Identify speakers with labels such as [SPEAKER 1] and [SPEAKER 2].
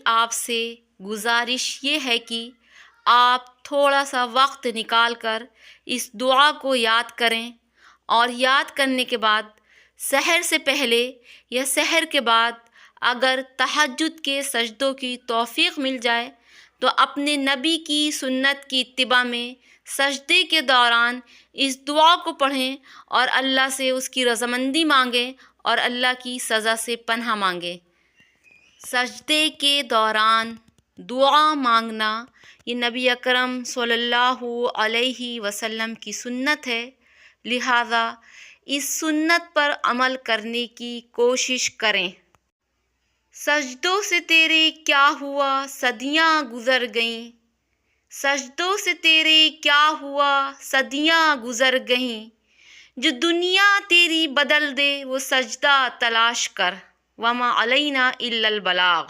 [SPEAKER 1] آپ سے گزارش یہ ہے کہ آپ تھوڑا سا وقت نکال کر اس دعا کو یاد کریں، اور یاد کرنے کے بعد سحر سے پہلے یا سحر کے بعد اگر تہجد کے سجدوں کی توفیق مل جائے تو اپنے نبی کی سنت کی اتباع میں سجدے کے دوران اس دعا کو پڑھیں اور اللہ سے اس کی رضامندی مانگیں اور اللہ کی سزا سے پناہ مانگیں۔ سجدے کے دوران دعا مانگنا یہ نبی اکرم صلی اللہ علیہ وسلم کی سنت ہے، لہذا اس سنت پر عمل کرنے کی کوشش کریں۔ سجدوں سے تیرے کیا ہوا صدیاں گزر گئیں، سجدوں سے تیرے کیا ہوا صدیاں گزر گئیں، جو دنیا تیری بدل دے وہ سجدہ تلاش کر، وما علینا الا البلاغ۔